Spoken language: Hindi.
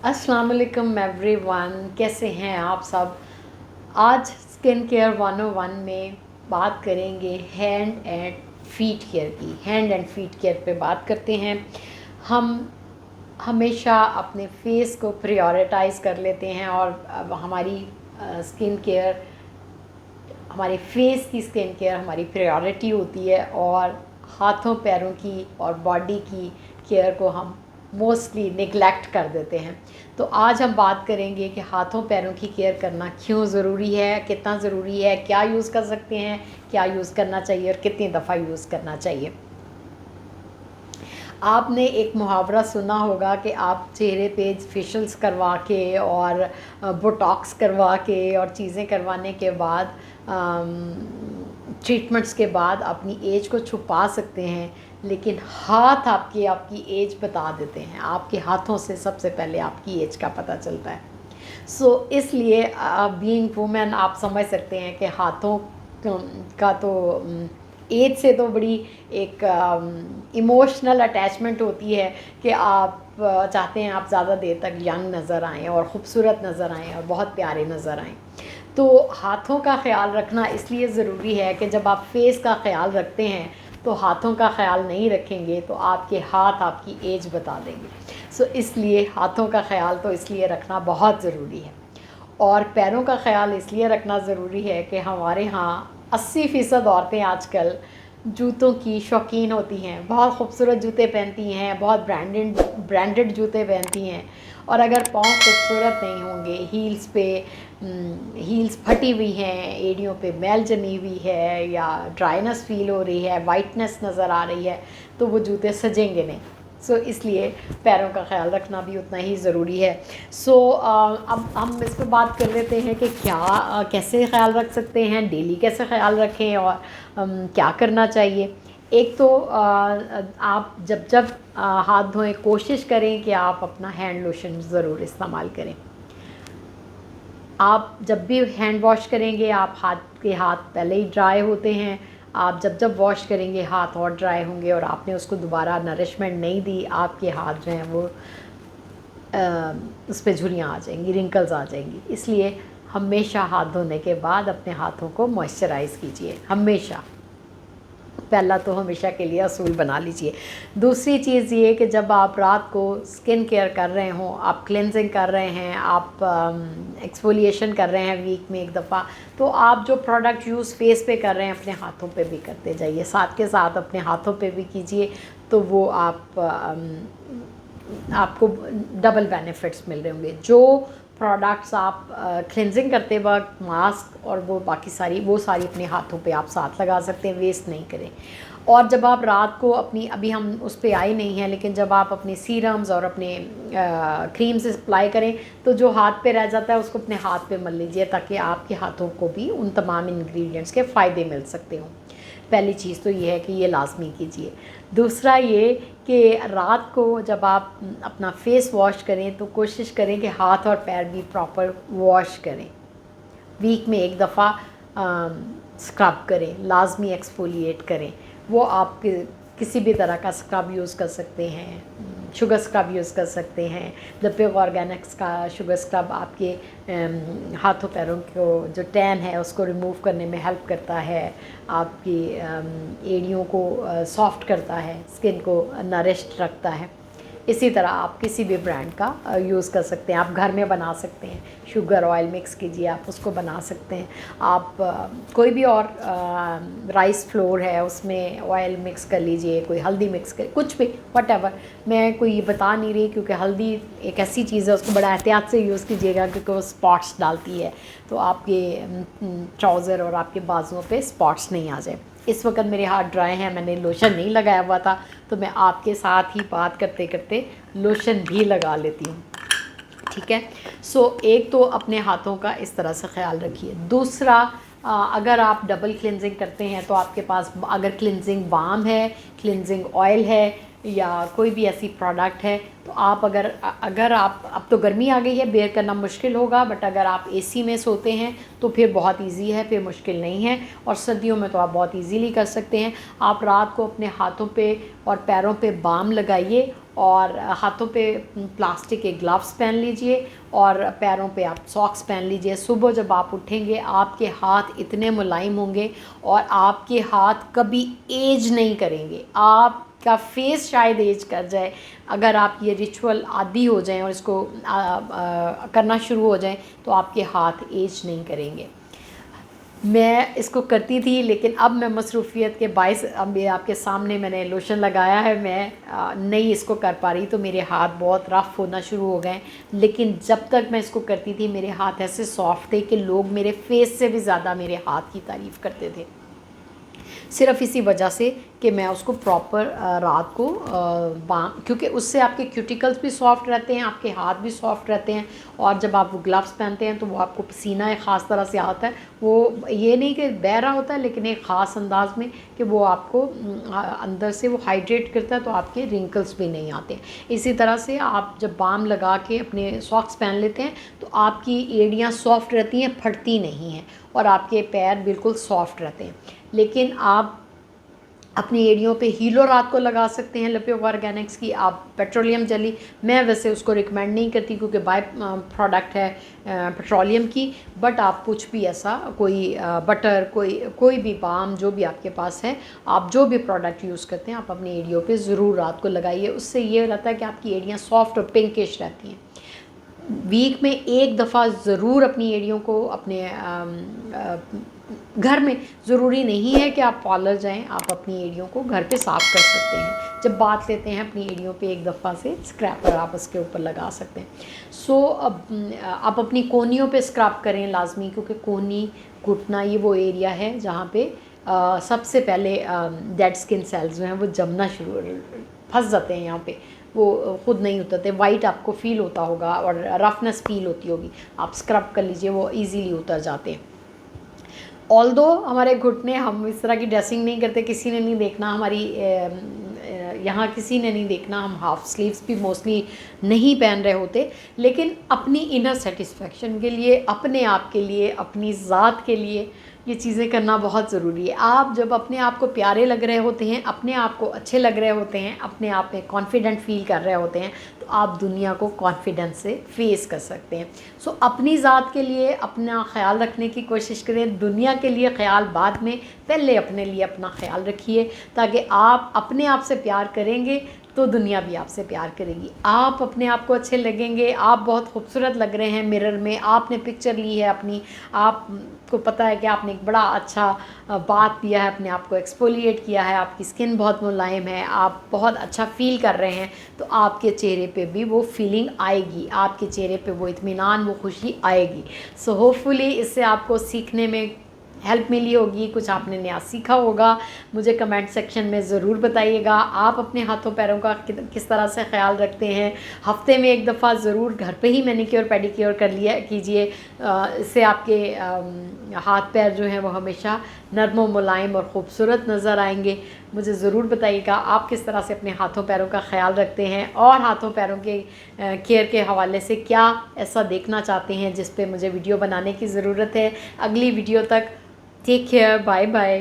अस्सलाम वालेकुम एवरीवन, कैसे हैं आप सब। आज स्किन केयर 101 में बात करेंगे हैंड एंड फीट केयर की। हैंड एंड फीट केयर पे बात करते हैं। हम हमेशा अपने फेस को प्रायोरिटाइज़ कर लेते हैं और अब हमारी स्किन केयर, हमारे फेस की स्किन केयर हमारी प्रायोरिटी होती है और हाथों पैरों की और बॉडी की केयर को हम मोस्टली निगलेक्ट कर देते हैं। तो आज हम बात करेंगे कि हाथों पैरों की केयर करना क्यों ज़रूरी है, कितना ज़रूरी है, क्या यूज़ कर सकते हैं, क्या यूज़ करना चाहिए और कितनी दफ़ा यूज़ करना चाहिए। आपने एक मुहावरा सुना होगा कि आप चेहरे पे फेशियल्स करवा के और बोटॉक्स करवा के और चीज़ें करवाने के बाद, ट्रीटमेंट्स के बाद अपनी एज को छुपा सकते हैं, लेकिन हाथ आपकी आपकी एज बता देते हैं। आपके हाथों से सबसे पहले आपकी एज का पता चलता है। इसलिए बीइंग वुमेन आप समझ सकते हैं कि हाथों का तो एज से तो बड़ी एक इमोशनल अटैचमेंट होती है कि आप चाहते हैं आप ज़्यादा देर तक यंग नज़र आएँ और ख़ूबसूरत नज़र आएँ और बहुत प्यारे नज़र आएँ। तो हाथों का ख़्याल रखना इसलिए ज़रूरी है कि जब आप फेस का ख़्याल रखते हैं तो हाथों का ख़्याल नहीं रखेंगे तो आपके हाथ आपकी एज बता देंगे। इसलिए हाथों का ख़्याल तो इसलिए रखना बहुत ज़रूरी है। और पैरों का ख़्याल इसलिए रखना ज़रूरी है कि हमारे यहाँ 80% औरतें आजकल जूतों की शौकीन होती हैं, बहुत खूबसूरत जूते पहनती हैं, बहुत ब्रांडेड जूते पहनती हैं। और अगर पाँव खूबसूरत नहीं होंगे, हील्स फटी हुई हैं, एड़ियों पे मैल जमी हुई है या ड्राइनेस फील हो रही है, वाइटनेस नज़र आ रही है, तो वो जूते सजेंगे नहीं। इसलिए पैरों का ख्याल रखना भी उतना ही ज़रूरी है। अब हम इस पर बात कर लेते हैं कि कैसे ख्याल रख सकते हैं, डेली कैसे ख्याल रखें और क्या करना चाहिए। एक तो आप जब जब हाथ धोएं कोशिश करें कि आप अपना हैंड लोशन ज़रूर इस्तेमाल करें। आप जब भी हैंड वॉश करेंगे आप के हाथ पहले ही ड्राई होते हैं। आप जब जब वॉश करेंगे हाथ और ड्राई होंगे और आपने उसको दोबारा नरिशमेंट नहीं दी, आपके हाथ जो हैं वो उस पर झुर्रियाँ आ जाएंगी, रिंकल्स आ जाएंगी। इसलिए हमेशा हाथ धोने के बाद अपने हाथों को मॉइस्चराइज़ कीजिए। हमेशा, पहला तो हमेशा के लिए असूल बना लीजिए। दूसरी चीज़ ये कि जब आप रात को स्किन केयर कर रहे हों, आप क्लेंजिंग कर रहे हैं, आप एक्सफोलिएशन कर रहे हैं वीक में एक दफ़ा, तो आप जो प्रोडक्ट यूज़ फेस पे कर रहे हैं अपने हाथों पे भी करते जाइए, साथ के साथ अपने हाथों पे भी कीजिए। तो वो आपको डबल बेनिफिट्स मिल रहे होंगे। जो प्रोडक्ट्स आप क्लेंजिंग करते वक्त, मास्क और वो बाकी वो सारी अपने हाथों पे आप साथ लगा सकते हैं, वेस्ट नहीं करें। और जब आप रात को अभी हम उस पर आए नहीं हैं, लेकिन जब आप अपने सीरम्स और अपने क्रीम से अप्लाई करें तो जो हाथ पे रह जाता है उसको अपने हाथ पे मल लीजिए, ताकि आपके हाथों को भी उन तमाम इंग्रेडिएंट्स के फ़ायदे मिल सकते हों। पहली चीज़ तो ये है कि ये लाजमी कीजिए। दूसरा ये कि रात को जब आप अपना फेस वॉश करें तो कोशिश करें कि हाथ और पैर भी प्रॉपर वॉश करें। वीक में एक दफ़ा स्क्रब करें, लाजमी एक्सफोलिएट करें। वो आप किसी भी तरह का स्क्रब यूज़ कर सकते हैं, शुगर स्क्रब यूज़ कर सकते हैं। द पिग ऑर्गेनिक्स का शुगर स्क्रब आपके हाथों पैरों को जो टैन है उसको रिमूव करने में हेल्प करता है, आपकी एड़ियों को सॉफ्ट करता है, स्किन को नरिश्ड रखता है। इसी तरह आप किसी भी ब्रांड का यूज़ कर सकते हैं। आप घर में बना सकते हैं, शुगर ऑयल मिक्स कीजिए, आप उसको बना सकते हैं। आप कोई भी और राइस फ्लोर है उसमें ऑयल मिक्स कर लीजिए, कोई हल्दी मिक्स कर, कुछ भी व्हाटएवर। मैं कोई बता नहीं रही क्योंकि हल्दी एक ऐसी चीज़ है, उसको बड़ा एहतियात से यूज़ कीजिएगा क्योंकि वो स्पॉट्स डालती है, तो आपके ट्राउज़र और आपके बाजुओं पे स्पॉट्स नहीं आ जाए। इस वक्त मेरे हाथ ड्राई हैं, मैंने लोशन नहीं लगाया हुआ था, तो मैं आपके साथ ही बात करते करते लोशन भी लगा लेती हूँ। ठीक है। एक तो अपने हाथों का इस तरह से ख्याल रखिए। दूसरा, अगर आप डबल क्लिनजिंग करते हैं तो आपके पास अगर क्लिनजिंग बाम है, क्लिनजिंग ऑयल है, या कोई भी ऐसी प्रोडक्ट है तो आप अगर आप, अब तो गर्मी आ गई है, बेयर करना मुश्किल होगा, बट अगर आप एसी में सोते हैं तो फिर बहुत इजी है, फिर मुश्किल नहीं है। और सर्दियों में तो आप बहुत इजीली कर सकते हैं। आप रात को अपने हाथों पे और पैरों पे बाम लगाइए और हाथों पे प्लास्टिक के ग्लव्स पहन लीजिए और पैरों पे आप सॉक्स पहन लीजिए। सुबह जब आप उठेंगे आपके हाथ इतने मुलायम होंगे और आपके हाथ कभी एज नहीं करेंगे। आपका फेस शायद एज कर जाए अगर आप ये रिचुअल आदी हो जाएं और इसको करना शुरू हो जाएं, तो आपके हाथ एज नहीं करेंगे। मैं इसको करती थी, लेकिन अब मैं मसरूफ़ियत के बायस अब ये आपके सामने मैंने लोशन लगाया है, मैं नहीं इसको कर पा रही, तो मेरे हाथ बहुत रफ़ होना शुरू हो गए। लेकिन जब तक मैं इसको करती थी मेरे हाथ ऐसे सॉफ्ट थे कि लोग मेरे फेस से भी ज़्यादा मेरे हाथ की तारीफ़ करते थे, सिर्फ इसी वजह से कि मैं उसको प्रॉपर रात को बाम, क्योंकि उससे आपके क्यूटिकल्स भी सॉफ्ट रहते हैं, आपके हाथ भी सॉफ्ट रहते हैं। और जब आप वो ग्लव्स पहनते हैं तो वो आपको पसीना एक ख़ास तरह से आता है, वो ये नहीं कि बह रहा होता है, लेकिन एक ख़ास अंदाज में कि वो आपको अंदर से वो हाइड्रेट करता है, तो आपके रिंकल्स भी नहीं आते। इसी तरह से आप जब बाम लगा के अपने सॉक्स पहन लेते हैं तो आपकी एड़ियाँ सॉफ्ट रहती हैं, फटती नहीं हैं और आपके पैर बिल्कुल सॉफ्ट रहते हैं। लेकिन आप अपनी एड़ियों पे हीलो रात को लगा सकते हैं लपियोगा ऑर्गेनिक्स की। आप पेट्रोलियम जेली, मैं वैसे उसको रिकमेंड नहीं करती क्योंकि बाय प्रोडक्ट है पेट्रोलियम की, बट आप कुछ भी ऐसा कोई बटर, कोई भी बाम जो भी आपके पास है, आप जो भी प्रोडक्ट यूज़ करते हैं आप अपनी एड़ियों पे ज़रूर रात को लगाइए। उससे ये रहता है कि आपकी एड़ियाँ सॉफ्ट और पिंकिश रहती हैं। वीक में एक दफ़ा ज़रूर अपनी एड़ियों को अपने घर में, ज़रूरी नहीं है कि आप पार्लर जाएं, आप अपनी एड़ियों को घर पे साफ़ कर सकते हैं। जब बात लेते हैं अपनी एड़ियों पे एक दफ़ा से स्क्रैपर आप उसके ऊपर लगा सकते हैं। सो अब आप अपनी कोहनियों पे स्क्रब करें लाजमी, क्योंकि कोहनी, घुटना ये वो एरिया है जहाँ पे सबसे पहले डेड स्किन सेल्स जो हैं वो जमना शुरू फंस जाते हैं, यहाँ पे वो खुद नहीं उतरते। वाइट आपको फ़ील होता होगा और रफनेस फ़ील होती होगी, आप स्क्रब कर लीजिए, वो ईज़िली उतर जाते हैं। ऑल्दो हमारे घुटने, हम इस तरह की ड्रेसिंग नहीं करते, किसी ने नहीं देखना, हमारी यहाँ किसी ने नहीं देखना, हम हाफ़ स्लीव्स भी मोस्टली नहीं पहन रहे होते, लेकिन अपनी इनर सेटिस्फेक्शन के लिए, अपने आप के लिए, अपनी ज़ात के लिए ये चीज़ें करना बहुत ज़रूरी है। आप जब अपने आप को प्यारे लग रहे होते हैं, अपने आप को अच्छे लग रहे होते हैं, अपने आप में कॉन्फिडेंट फ़ील कर रहे होते हैं, तो आप दुनिया को कॉन्फिडेंस से फेस कर सकते हैं। सो अपनी ज़ात के लिए अपना ख्याल रखने की कोशिश करें, दुनिया के लिए ख्याल बाद में, पहले अपने लिए अपना ख्याल रखिए, ताकि आप अपने आप से प्यार करेंगे तो दुनिया भी आपसे प्यार करेगी। आप अपने आप को अच्छे लगेंगे, आप बहुत खूबसूरत लग रहे हैं मिरर में, आपने पिक्चर ली है अपनी, आपको पता है कि आपने एक बड़ा अच्छा बात दिया है, अपने आप को एक्सफोलिएट किया है, आपकी स्किन बहुत मुलायम है, आप बहुत अच्छा फ़ील कर रहे हैं, तो आपके चेहरे पे भी वो फीलिंग आएगी, आपके चेहरे पे वो इत्मीनान, वो खुशी आएगी। सो होपफुली इससे आपको सीखने में हेल्प मिली होगी, कुछ आपने नया सीखा होगा। मुझे कमेंट सेक्शन में ज़रूर बताइएगा आप अपने हाथों पैरों का किस तरह से ख्याल रखते हैं। हफ्ते में एक दफ़ा ज़रूर घर पे ही मैनिक्योर पेडिक्योर कर लिया कीजिए, इससे आपके हाथ पैर जो हैं वो हमेशा नर्म व मुलायम और ख़ूबसूरत नज़र आएंगे। मुझे ज़रूर बताइएगा आप किस तरह से अपने हाथों पैरों का ख्याल रखते हैं और हाथों पैरों के केयर के हवाले से क्या ऐसा देखना चाहते हैं जिस पे मुझे वीडियो बनाने की ज़रूरत है। अगली वीडियो तक टेक केयर, बाय बाय।